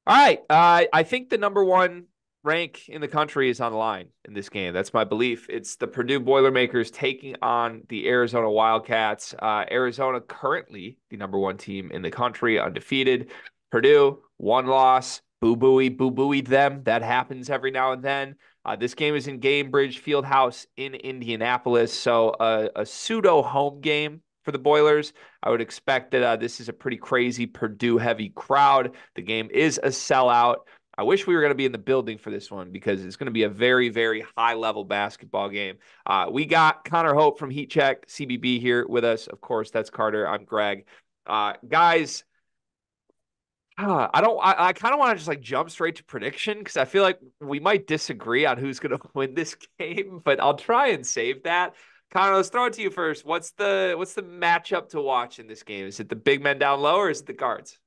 All right. I think the number one rank in the country is on the line in this game. That's my belief. It's the Purdue Boilermakers taking on the Arizona Wildcats. Arizona currently the number one team in the country, undefeated. Purdue, one loss. Boo-booey them. That happens every now and then. This game is in Gainbridge Fieldhouse in Indianapolis, so a pseudo home game for the Boilers. I would expect that this is a pretty crazy Purdue heavy crowd. The game is a sellout. I wish we were going to be in the building for this one because it's going to be a very, very high level basketball game. We got Connor Hope from Heat Check CBB here with us. Of course, that's Carter. I'm Greg. Guys, I kind of want to just like jump straight to prediction because I feel like we might disagree on who's going to win this game, but I'll try and save that. Connor, let's throw it to you first. What's the matchup to watch in this game? Is it the big men down low or is it the guards?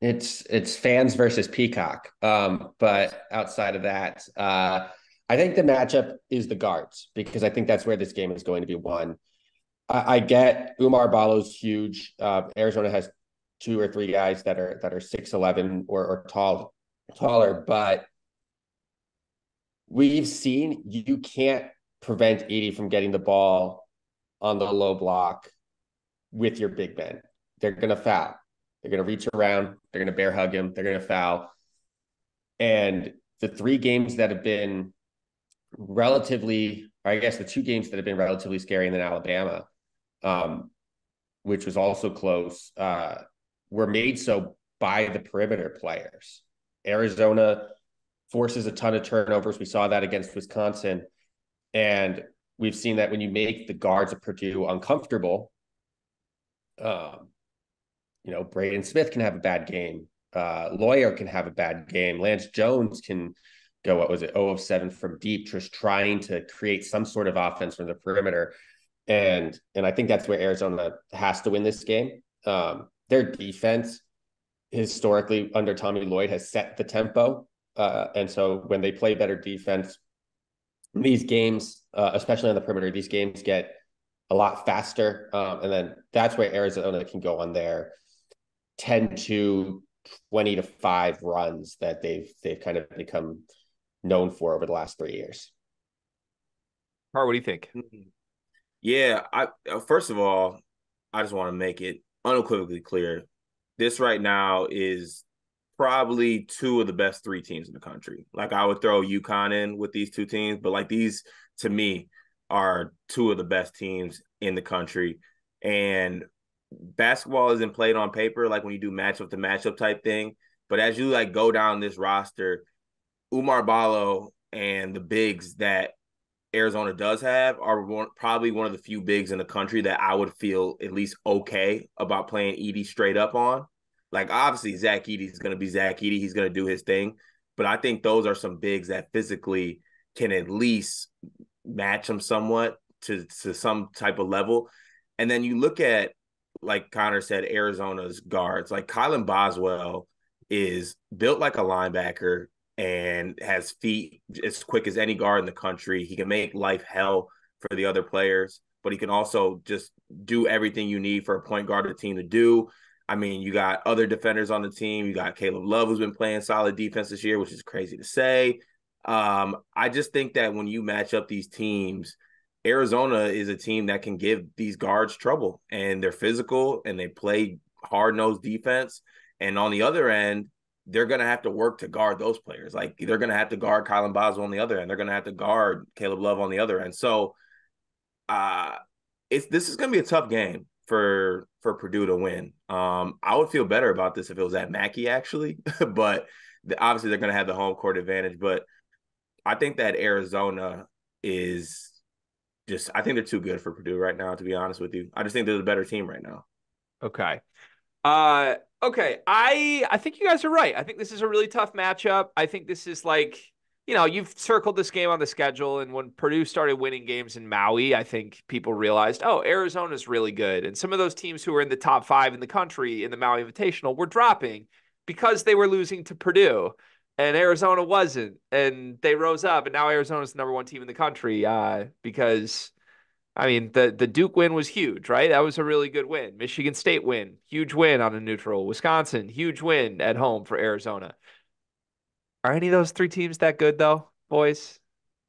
It's fans versus Peacock. But outside of that, I think the matchup is the guards because I think that's where this game is going to be won. I get Umar Ballo's huge. Arizona has two or three guys that are 6'11" or taller, but we've seen you can't prevent Edie from getting the ball on the low block with your big men. They're gonna foul. They're gonna reach around. They're gonna bear hug him. They're gonna foul. And the three games that have been relatively, or I guess the two games that have been relatively scary, and then Alabama, um, which was also close, were made so by the perimeter players. Arizona forces a ton of turnovers. We saw that against Wisconsin. And we've seen that when you make the guards of Purdue uncomfortable, um, Braden Smith can have a bad game. Lawyer can have a bad game. Lance Jones can go, what was it, 0 of 7 from deep, just trying to create some sort of offense from the perimeter. And I think that's where Arizona has to win this game. Their defense historically under Tommy Lloyd has set the tempo. And so when they play better defense, these games, especially on the perimeter, these games get a lot faster. And then that's where Arizona can go on their 10 to 20 to 5 runs that they've kind of become known for over the last 3 years. Carl, what do you think? Yeah, I first of all, I just want to make it unequivocally clear. This right now is probably two of the best three teams in the country. Like I would throw UConn in with these two teams, but like these to me are two of the best teams in the country. And basketball isn't played on paper like when you do matchup to matchup type thing. But as you like go down this roster, Umar Ballo and the bigs that Arizona does have are probably one of the few bigs in the country that I would feel at least okay about playing Edie straight up on. Like, obviously, Zach Edey is going to be Zach Edey. He's going to do his thing. But I think those are some bigs that physically can at least match him somewhat to some type of level. And then you look at, like Connor said, Arizona's guards. Like, Kylan Boswell is built like a linebacker and has feet as quick as any guard in the country. He can make life hell for the other players, but he can also just do everything you need for a point guard of the team to do. I mean, you got other defenders on the team. You got Caleb Love, who's been playing solid defense this year, which is crazy to say. I just think that when you match up these teams, Arizona is a team that can give these guards trouble, and they're physical and they play hard-nosed defense. And on the other end, they're going to have to work to guard those players. Like they're going to have to guard Kylan Boswell on the other end. They're going to have to guard Caleb Love on the other end. So this is going to be a tough game for Purdue to win. I would feel better about this if it was at Mackey actually, but obviously they're going to have the home court advantage. But I think that Arizona is I think they're too good for Purdue right now, to be honest with you. I just think they're the better team right now. Okay. Okay. I think you guys are right. I think this is a really tough matchup. I think this is like, you've circled this game on the schedule, and when Purdue started winning games in Maui, I think people realized, oh, Arizona's really good. And some of those teams who were in the top 5 in the country in the Maui Invitational were dropping because they were losing to Purdue. And Arizona wasn't. And they rose up, and now Arizona's the number 1 team in the country because I mean, the Duke win was huge, right? That was a really good win. Michigan State win, huge win on a neutral. Wisconsin, huge win at home for Arizona. Are any of those three teams that good though, boys?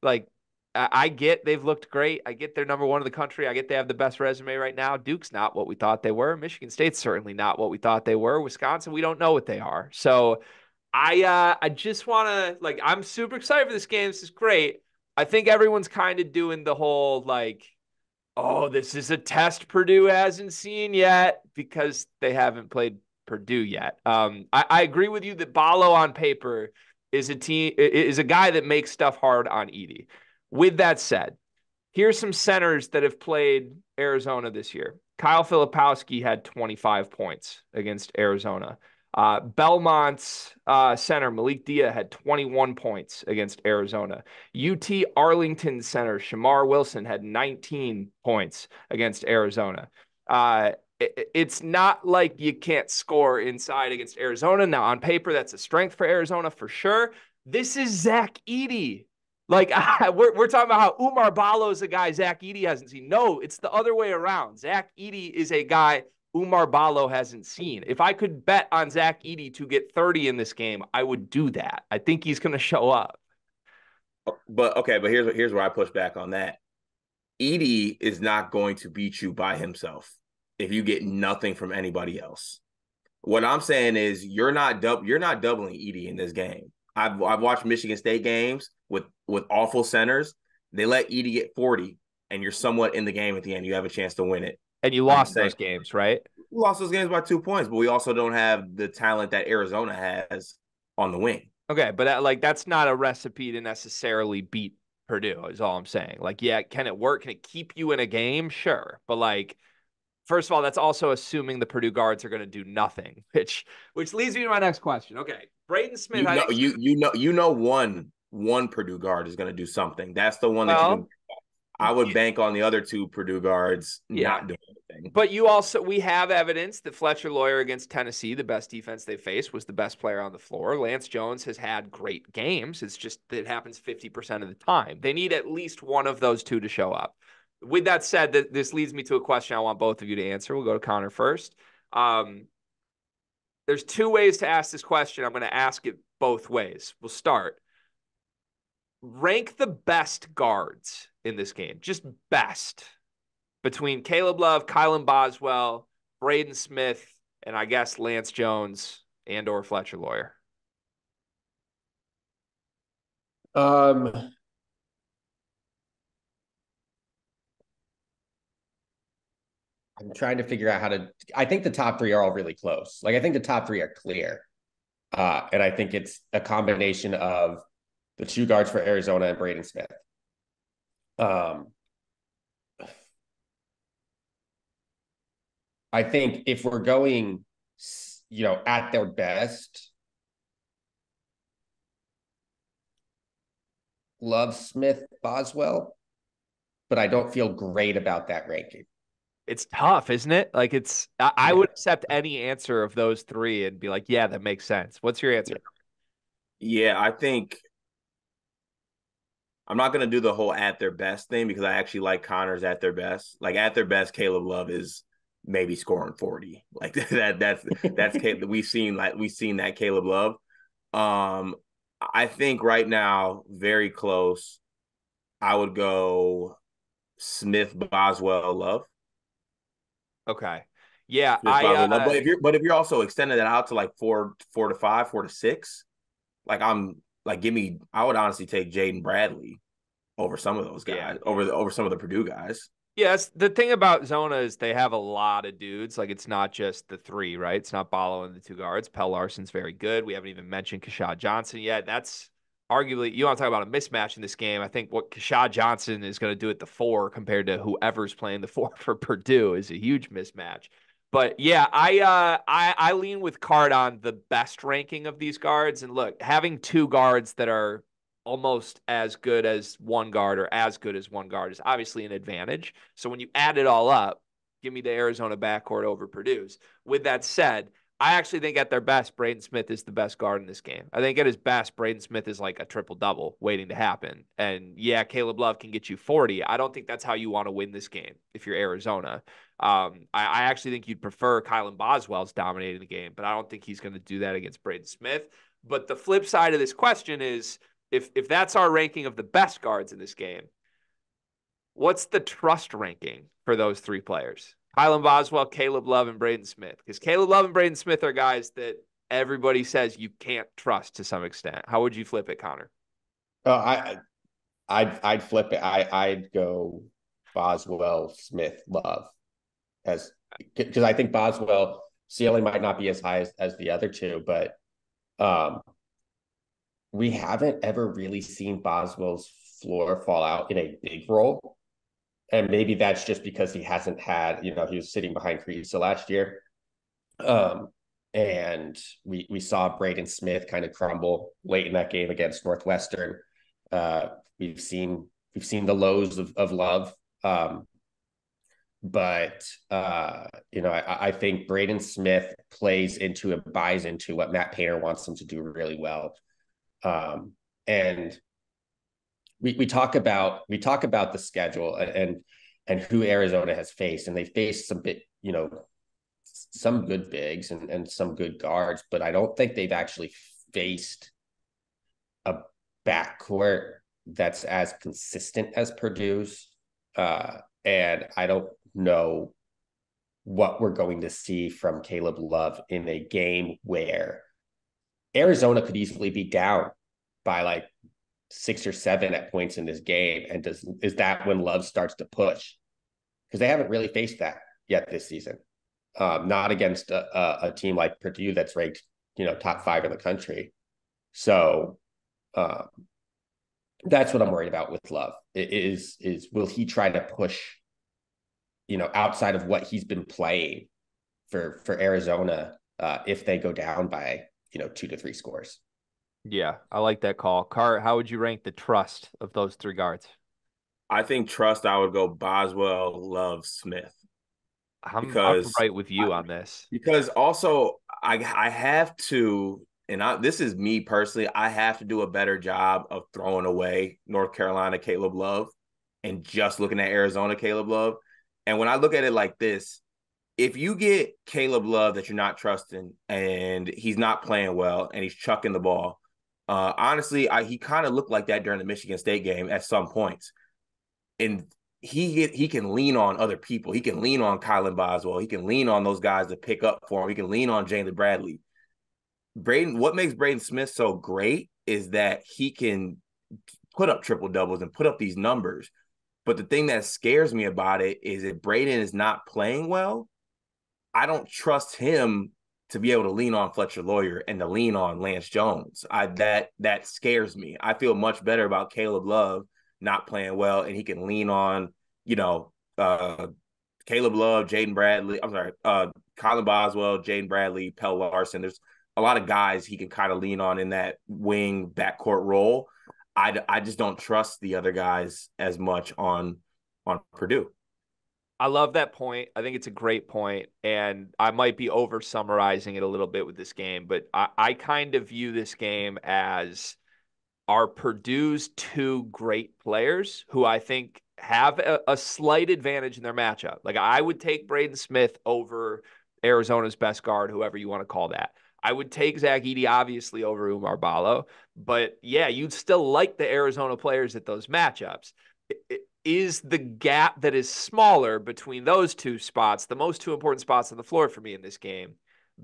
Like, I get they've looked great. I get they're number one in the country. I get they have the best resume right now. Duke's not what we thought they were. Michigan State's certainly not what we thought they were. Wisconsin, we don't know what they are. So I just want to like I'm super excited for this game. This is great. I think everyone's kind of doing the whole like, oh, this is a test Purdue hasn't seen yet because they haven't played Purdue yet. I agree with you that Ballo on paper is a guy that makes stuff hard on Edey. With that said, here's some centers that have played Arizona this year. Kyle Filipowski had 25 points against Arizona. Belmont's center, Malik Dia, had 21 points against Arizona. UT Arlington center, Shamar Wilson, had 19 points against Arizona. It's not like you can't score inside against Arizona. Now, on paper, that's a strength for Arizona for sure. This is Zach Edey. Like we're talking about how Umar Ballo is a guy Zach Edey hasn't seen. No, it's the other way around. Zach Edey is a guy Umar Ballo hasn't seen. If I could bet on Zach Edey to get 30 in this game, I would do that. I think he's going to show up. But okay, but here's where I push back on that. Edey is not going to beat you by himself if you get nothing from anybody else. What I'm saying is you're not doubling Edey in this game. I've watched Michigan State games with awful centers. They let Edey get 40, and you're somewhat in the game at the end. You have a chance to win it. And you lost those games, right? We lost those games by 2 points, but we also don't have the talent that Arizona has on the wing. Okay, but that's not a recipe to necessarily beat Purdue, is all I'm saying. Like, yeah, can it work? Can it keep you in a game? Sure. But like, first of all, that's also assuming the Purdue guards are going to do nothing, which leads me to my next question. Okay, Braden Smith. One Purdue guard is going to do something. That's the one that you can. I would bank on the other two Purdue guards not doing anything. But we have evidence that Fletcher Loyer against Tennessee, the best defense they faced, was the best player on the floor. Lance Jones has had great games. It's just that it happens 50% of the time. They need at least one of those two to show up. With that said, this leads me to a question I want both of you to answer. We'll go to Connor first. There's two ways to ask this question. I'm going to ask it both ways. We'll start. Rank the best guards in this game. Just best. Between Caleb Love, Kylan Boswell, Braden Smith, and I guess Lance Jones and or Fletcher Loyer. I'm trying to figure out I think the top three are all really close. Like, I think the top three are clear. And I think it's a combination of the two guards for Arizona and Braden Smith. I think if we're going, at their best, Love, Smith, Boswell, but I don't feel great about that ranking. It's tough, isn't it? Like I would accept any answer of those three and be like, yeah, that makes sense. What's your answer? Yeah, I think I'm not going to do the whole at their best thing because I actually like Connor's at their best. Like, at their best, Caleb Love is maybe scoring 40. Like that's we've seen that Caleb Love. I think right now, very close. I would go Smith, Boswell, Love. Okay. Yeah. Love. But if you're also extending that out to like 4 to 5, 4 to 6, like I would honestly take Jaden Bradley over some of those guys, over some of the Purdue guys. Yes, the thing about Zona is they have a lot of dudes. Like, it's not just the three, right? It's not Ballo and the two guards. Pell Larson's very good. We haven't even mentioned Kashad Johnson yet. That's arguably, you want to talk about a mismatch in this game. I think what Kashad Johnson is going to do at the 4 compared to whoever's playing the 4 for Purdue is a huge mismatch. But yeah, I lean with Card on the best ranking of these guards. And look, having two guards that are almost as good as one guard or as good as one guard is obviously an advantage. So when you add it all up, give me the Arizona backcourt over Purdue's. With that said, I actually think at their best, Braden Smith is the best guard in this game. I think at his best, Braden Smith is like a triple-double waiting to happen. And yeah, Caleb Love can get you 40. I don't think that's how you want to win this game if you're Arizona. I actually think you'd prefer Kylan Boswell's dominating the game, but I don't think he's going to do that against Braden Smith. But the flip side of this question is, if that's our ranking of the best guards in this game, what's the trust ranking for those three players? Kylan Boswell, Caleb Love, and Braden Smith. Because Caleb Love and Braden Smith are guys that everybody says you can't trust to some extent. How would you flip it, Connor? I'd flip it. I'd go Boswell, Smith, Love, as because I think Boswell ceiling might not be as high as the other two, but we haven't ever really seen Boswell's floor fall out in a big role. And maybe that's just because he hasn't had, he was sitting behind Creesa last year. And we saw Braden Smith kind of crumble late in that game against Northwestern. We've seen the lows of Love. But I think Braden Smith buys into what Matt Painter wants him to do really well. And we talk about the schedule and who Arizona has faced, and they faced some good bigs and some good guards, but I don't think they've actually faced a backcourt that's as consistent as Purdue's. And I don't know what we're going to see from Caleb Love in a game where Arizona could easily be down by like 6 or 7 at points in this game. And is that when Love starts to push? Because they haven't really faced that yet this season. Not against a team like Purdue that's ranked, top 5 in the country. So that's what I'm worried about with Love. Is will he try to push, outside of what he's been playing for Arizona if they go down by 2 to 3 scores? Yeah, I like that call. Carr, how would you rank the trust of those 3 guards? I think trust, I would go Boswell, Love, Smith. I'm right with you on this. Because also I have to, and this is me personally, I have to do a better job of throwing away North Carolina Caleb Love and just looking at Arizona Caleb Love. And when I look at it like this, if you get Caleb Love that you're not trusting and he's not playing well and he's chucking the ball, honestly, he kind of looked like that during the Michigan State game at some points. And he can lean on other people. He can lean on Kylan Boswell. He can lean on those guys to pick up for him. He can lean on Jalen Bradley. What makes Braden Smith so great is that he can put up triple doubles and put up these numbers. But the thing that scares me about it is if Braden is not playing well, I don't trust him to be able to lean on Fletcher Lawyer and to lean on Lance Jones. That scares me. I feel much better about Caleb Love not playing well, and he can lean on, Caleb Love, Jaden Bradley. I'm sorry, Colin Boswell, Jaden Bradley, Pell Larson. There's a lot of guys he can kind of lean on in that wing backcourt role. I just don't trust the other guys as much on Purdue. I love that point. I think it's a great point, and I might be over summarizing it a little bit with this game, but I kind of view this game as are Purdue's 2 great players who I think have a slight advantage in their matchup. Like I would take Braden Smith over Arizona's best guard, whoever you want to call that. I would take Zach Edey obviously over Umar Ballo, but yeah, you'd still like the Arizona players at those matchups. Is the gap that is smaller between those 2 spots, the most 2 important spots on the floor for me in this game,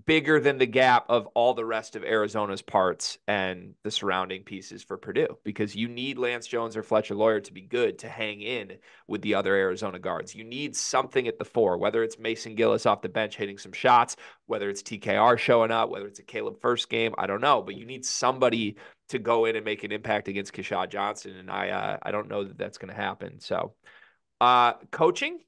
bigger than the gap of all the rest of Arizona's parts and the surrounding pieces for Purdue? Because you need Lance Jones or Fletcher Lawyer to be good to hang in with the other Arizona guards. You need something at the 4, whether it's Mason Gillis off the bench hitting some shots, whether it's TKR showing up, whether it's a Caleb first game, I don't know, but you need somebody to go in and make an impact against Keshad Johnson. And I don't know that that's going to happen. So coaching,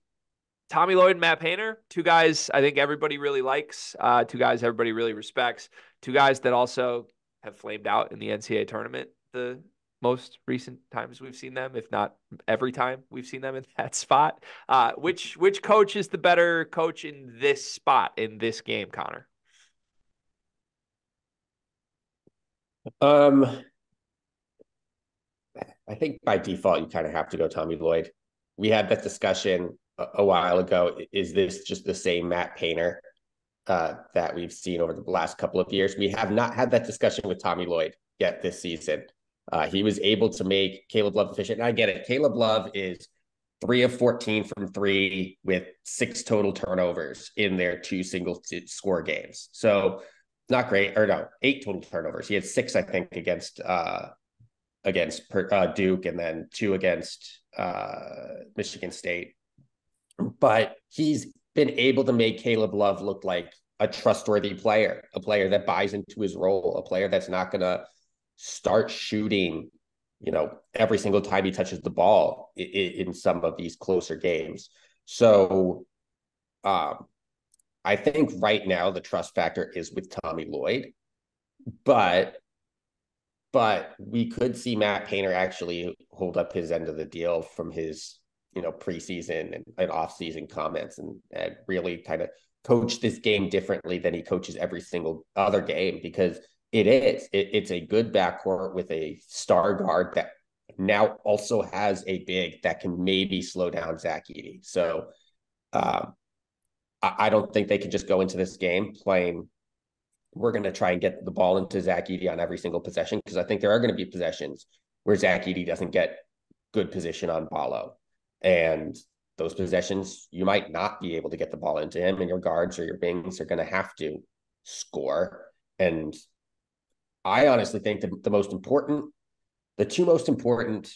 Tommy Lloyd and Matt Painter, 2 guys I think everybody really likes, 2 guys everybody really respects, 2 guys that also have flamed out in the NCAA tournament the most recent times we've seen them, if not every time we've seen them in that spot. Which coach is the better coach in this spot, in this game, Connor? I think by default, you kind of have to go Tommy Lloyd. We had that discussion a while ago. Is this just the same Matt Painter? that we've seen over the last couple of years. We have not had that discussion with Tommy Lloyd yet this season. He was able to make Caleb Love efficient. And I get it. Caleb Love is 3 of 14 from three with 6 total turnovers in their 2 single score games. So not great, or no, 8 total turnovers. He had 6, I think, against Duke, and then 2 against Michigan State. But he's been able to make Caleb Love look like a trustworthy player, a player that buys into his role, a player that's not going to start shooting, every single time he touches the ball in some of these closer games. So I think right now the trust factor is with Tommy Lloyd, but we could see Matt Painter actually hold up his end of the deal from his, preseason and off-season comments and really kind of coach this game differently than he coaches every single other game, because it's a good backcourt with a star guard that now also has a big that can maybe slow down Zach Edey. So I don't think they can just go into this game playing, we're going to try and get the ball into Zach Edey on every single possession, because I think there are going to be possessions where Zach Edey doesn't get good position on Ballo. And those possessions, you might not be able to get the ball into him, and your guards or your wings are going to have to score. And I honestly think that the 2 most important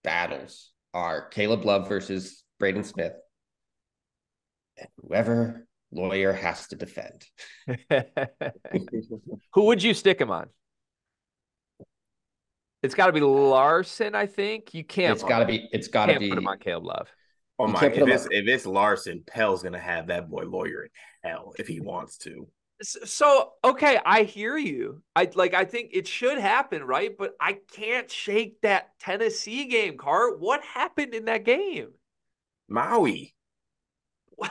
battles are Caleb Love versus Braden Smith, and whoever Lawyer has to defend. Who would you stick him on? It's got to be Larson, I think. You can't. It's got to be. Put him on Caleb Love. Oh my! If it's Larson, Pell's gonna have that boy Lawyer in hell if he wants to. So okay, I hear you. I think it should happen, right? But I can't shake that Tennessee game, Cart. What happened in that game? Maui.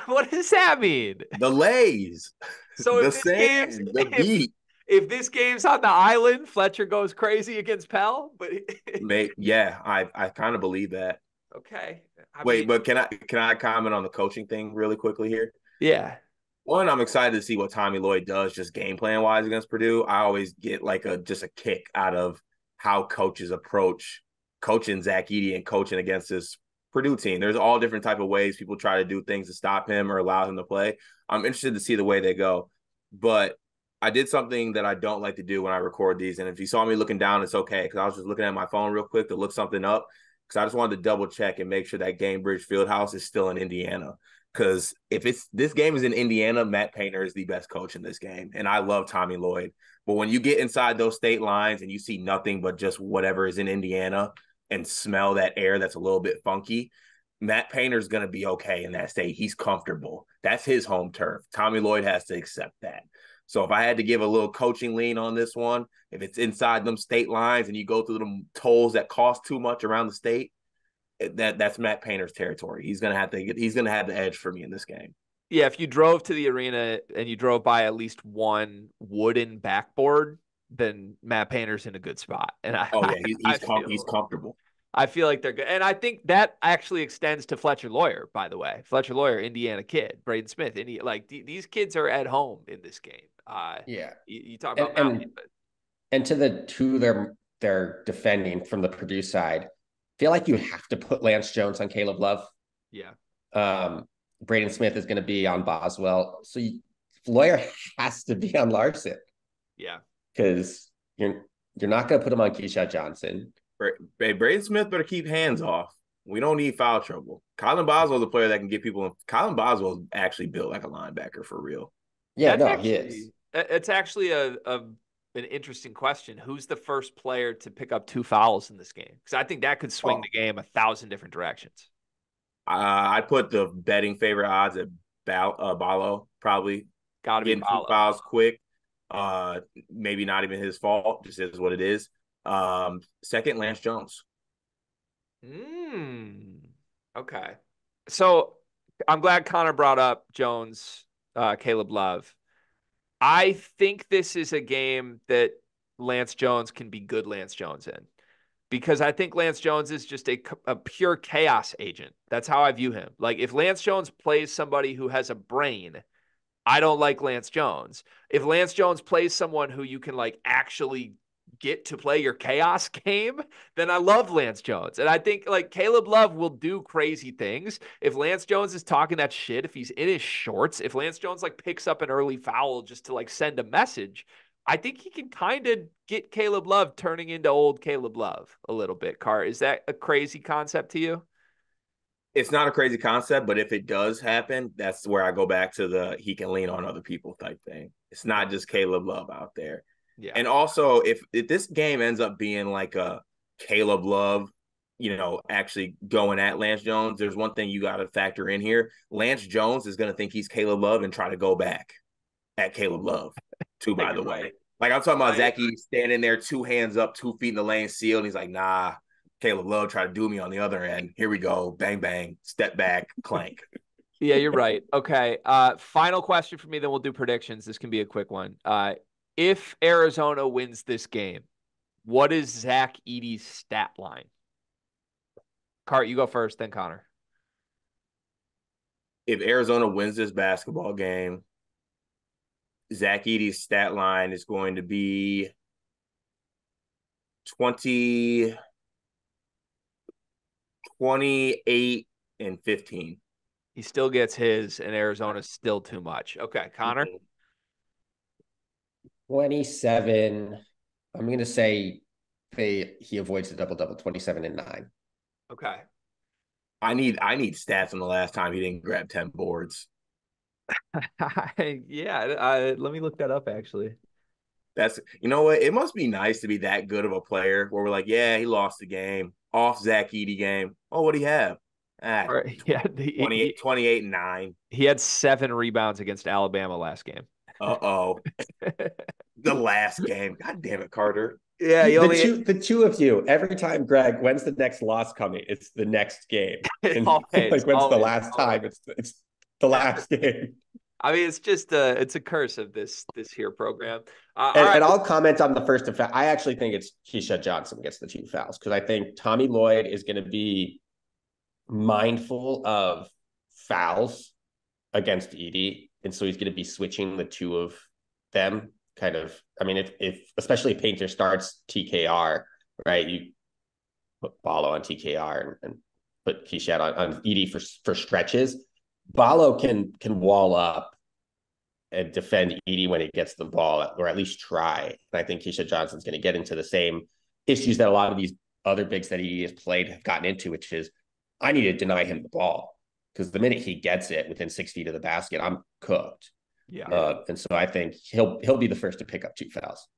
What does that mean? The Lays. So the sand, the beat. If this game's on the island, Fletcher goes crazy against Pell. But I kind of believe that. Okay. But can I comment on the coaching thing really quickly here? Yeah. One, I'm excited to see what Tommy Lloyd does just game plan wise against Purdue. I always get just a kick out of how coaches approach coaching Zach Edey and coaching against this Purdue team. There's all different type of ways people try to do things to stop him or allow him to play. I'm interested to see the way they go. But I did something that I don't like to do when I record these. And if you saw me looking down, it's okay, because I was just looking at my phone real quick to look something up, because I just wanted to double check and make sure that Gainbridge Fieldhouse is still in Indiana. Because if this game is in Indiana, Matt Painter is the best coach in this game. And I love Tommy Lloyd. But when you get inside those state lines and you see nothing but just whatever is in Indiana and smell that air that's a little bit funky, Matt Painter's going to be okay in that state. He's comfortable. That's his home turf. Tommy Lloyd has to accept that. So if I had to give a little coaching lean on this one, if it's inside them state lines and you go through them tolls that cost too much around the state, that's Matt Painter's territory. He's gonna have the edge for me in this game. Yeah, if you drove to the arena and you drove by at least one wooden backboard, then Matt Painter's in a good spot. And he's comfortable. I feel like they're good. And I think that actually extends to Fletcher Lawyer, by the way. Fletcher Lawyer, Indiana kid. Braden Smith, these kids are at home in this game. You talk about and to the 2 they're defending from the Purdue side, I feel like you have to put Lance Jones on Caleb Love. Yeah. Braden Smith is going to be on Boswell. So Lawyer has to be on Larson. Yeah. Because you're not going to put him on Keyshawn Johnson. Braden Smith better keep hands off. We don't need foul trouble. Colin Boswell is a player that can get people in. Colin Boswell is actually built like a linebacker for real. Yeah, he is. It's actually an interesting question. Who's the first player to pick up 2 fouls in this game? Because I think that could swing the game 1,000 different directions. I put the betting favorite odds at Ballo, probably. Got to be getting 2 fouls quick. Maybe not even his fault. Just is what it is. Second, Lance Jones. Okay. So I'm glad Connor brought up Jones, Caleb Love. I think this is a game that Lance Jones can be good Lance Jones in, because I think Lance Jones is just a pure chaos agent. That's how I view him. Like, if Lance Jones plays somebody who has a brain, I don't like Lance Jones. If Lance Jones plays someone who you can like actually get to play your chaos game, then I love Lance Jones. And I think like Caleb Love will do crazy things. If Lance Jones is talking that shit, if he's in his shorts, if Lance Jones like picks up an early foul just to like send a message, I think he can kind of get Caleb Love turning into old Caleb Love a little bit. Car, is that a crazy concept to you? It's not a crazy concept, but if it does happen, that's where I go back to the he can lean on other people type thing. It's not just Caleb Love out there. Yeah. And also, if this game ends up being like a Caleb Love, actually going at Lance Jones, there's one thing you got to factor in here. Lance Jones is going to think he's Caleb Love and try to go back at Caleb Love, too, by the way. Right. Like I'm talking about Zach Edey standing there, 2 hands up, 2 feet in the lane, sealed. And he's like, nah, Caleb Love tried to do me on the other end. Here we go. Bang, bang, step back, clank. Yeah, you're right. Okay. Final question for me, then we'll do predictions. This can be a quick one. If Arizona wins this game, what is Zach Edey's stat line? Cart, you go first, then Connor. If Arizona wins this basketball game, Zach Edey's stat line is going to be 28 and 15. He still gets his, and Arizona's still too much. Okay, Connor? 27. I'm going to say he avoids the double-double, 27 and 9. Okay. I need stats on the last time he didn't grab 10 boards. Yeah, let me look that up, actually. That's, you know what? It must be nice to be that good of a player where we're like, yeah, he lost the game. Off Zach Edey game. Oh, what'd he have? Right. Yeah, 28 and 9. He had 7 rebounds against Alabama last game. Uh-oh. The last game. God damn it, Carter. Yeah, the two of you, every time, Greg, when's the next loss coming? It's the next game. And when's the last time? It's the last game. I mean, it's just it's a curse of this here program. And I'll comment on the first effect. I actually think it's Keisha Johnson gets the 2 fouls because I think Tommy Lloyd is going to be mindful of fouls against Edey, and so he's going to be switching the 2 of them. Kind of, I mean, if especially if Painter starts TKR, right? You put Ballo on TKR and put Keisha on Edey for stretches. Ballo can wall up and defend Edey when he gets the ball, or at least try. And I think Keisha Johnson's going to get into the same issues that a lot of these other bigs that Edey has played have gotten into, which is I need to deny him the ball because the minute he gets it within 6 feet of the basket, I'm cooked. Yeah. And so I think he'll be the first to pick up 2 fouls.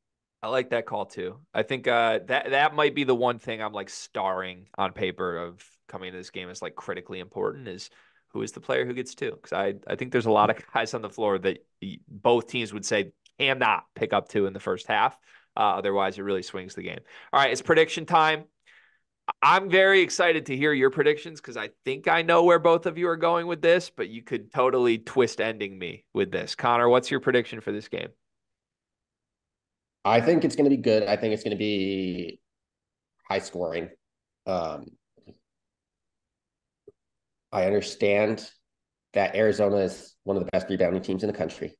I like that call too. I think that might be the one thing I'm like starring on paper of coming into this game as like critically important is who is the player who gets 2. Because I think there's a lot of guys on the floor that both teams would say cannot pick up 2 in the first half. Otherwise, it really swings the game. All right, it's prediction time. I'm very excited to hear your predictions because I think I know where both of you are going with this, but you could totally twist ending me with this. Connor, what's your prediction for this game? I think it's going to be good. I think it's going to be high scoring. I understand that Arizona is one of the best rebounding teams in the country.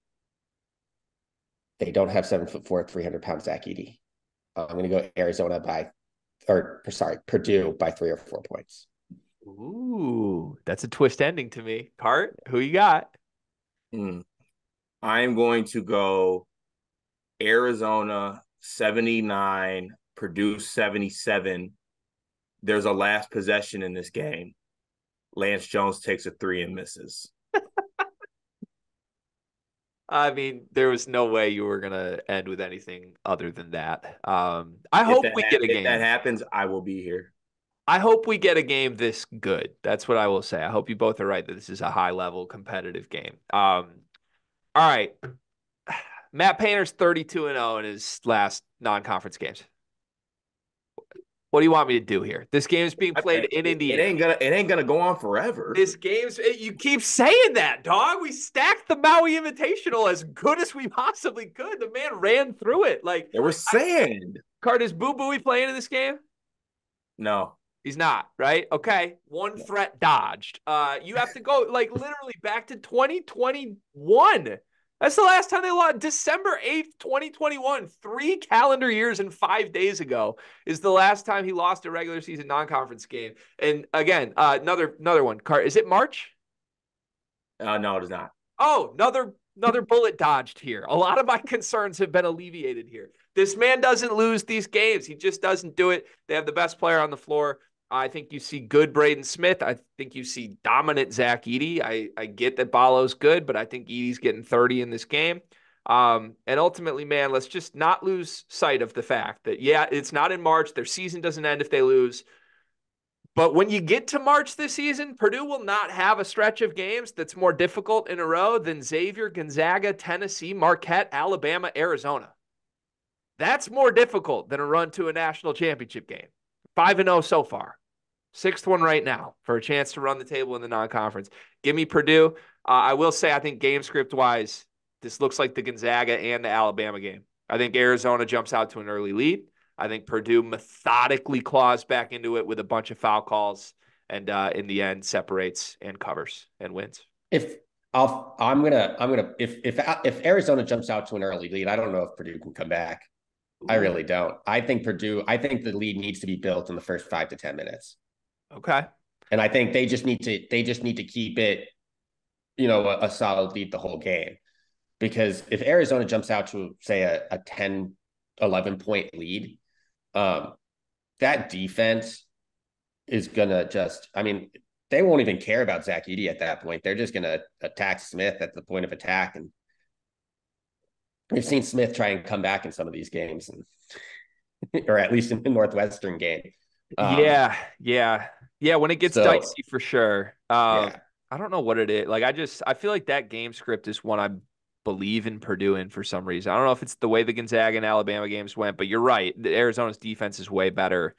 They don't have 7'4", 300-pound Zach Edey. I'm going to go Purdue by 3 or 4 points. Ooh, that's a twist ending to me. Cart, who you got? I'm going to go Arizona 79, Purdue 77. There's a last possession in this game. Lance Jones takes a 3 and misses. I mean, there was no way you were going to end with anything other than that. I hope we get a game. If that happens, I will be here. I hope we get a game this good. That's what I will say. I hope you both are right that this is a high-level competitive game. All right. Matt Painter's 32-0 in his last non-conference games. What do you want me to do here? This game is being played in Indiana. It ain't gonna go on forever. You keep saying that, dog. We stacked the Maui Invitational as good as we possibly could. The man ran through it. Like there was sand. Cart, is Boo Booey playing in this game? No. He's not, right? Okay. One threat dodged. You have to go like literally back to 2021. That's the last time they lost. December 8th, 2021, 3 calendar years and 5 days ago is the last time he lost a regular season non-conference game. And again, another one. Is it March? No, it is not. Oh, another bullet dodged here. A lot of my concerns have been alleviated here. This man doesn't lose these games. He just doesn't do it. They have the best player on the floor. I think you see good Braden Smith. I think you see dominant Zach Edey. I get that Ballo's good, but I think Edey's getting 30 in this game. And ultimately, man, let's just not lose sight of the fact that, yeah, it's not in March. Their season doesn't end if they lose. But when you get to March this season, Purdue will not have a stretch of games that's more difficult in a row than Xavier, Gonzaga, Tennessee, Marquette, Alabama, Arizona. That's more difficult than a run to a national championship game. 5-0 so far. 6th one right now for a chance to run the table in the non-conference. Give me Purdue. I will say I think game script-wise, this looks like the Gonzaga and the Alabama game. I think Arizona jumps out to an early lead. I think Purdue methodically claws back into it with a bunch of foul calls and in the end separates and covers and wins. If Arizona jumps out to an early lead, I don't know if Purdue can come back. Ooh. I really don't. I think the lead needs to be built in the first 5 to 10 minutes. Okay. And I think they just need to keep it, a solid lead the whole game. Because if Arizona jumps out to, say, a 10, 11 point lead, that defense is going to they won't even care about Zach Edey at that point. They're just going to attack Smith at the point of attack. And we've seen Smith try and come back in some of these games, or at least in the Northwestern game. Yeah. When it gets dicey for sure. Yeah. I don't know what it is. Like, I feel like that game script is one I believe in Purdue in for some reason. I don't know if it's the way the Gonzaga and Alabama games went, but you're right. Arizona's defense is way better.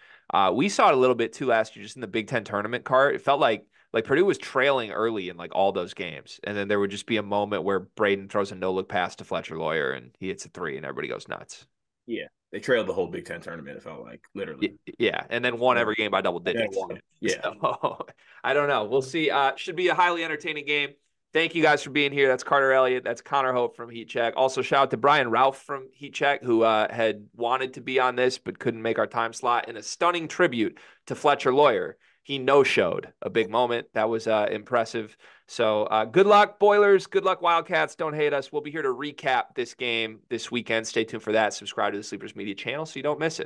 We saw it a little bit too last year, just in the Big Ten tournament card. It felt like Purdue was trailing early in like all those games, and then there would just be a moment where Braden throws a no-look pass to Fletcher Lawyer, and he hits a 3, and everybody goes nuts. Yeah, they trailed the whole Big Ten tournament. It felt like literally. Yeah, and then won every game by double digits. Yeah, so, I don't know. We'll see. Should be a highly entertaining game. Thank you guys for being here. That's Carter Elliott. That's Connor Hope from Heat Check. Also, shout out to Brian Ralph from Heat Check, who had wanted to be on this but couldn't make our time slot. In a stunning tribute to Fletcher Lawyer, he no-showed a big moment. That was impressive. So good luck, Boilers. Good luck, Wildcats. Don't hate us. We'll be here to recap this game this weekend. Stay tuned for that. Subscribe to the Sleepers Media channel so you don't miss it.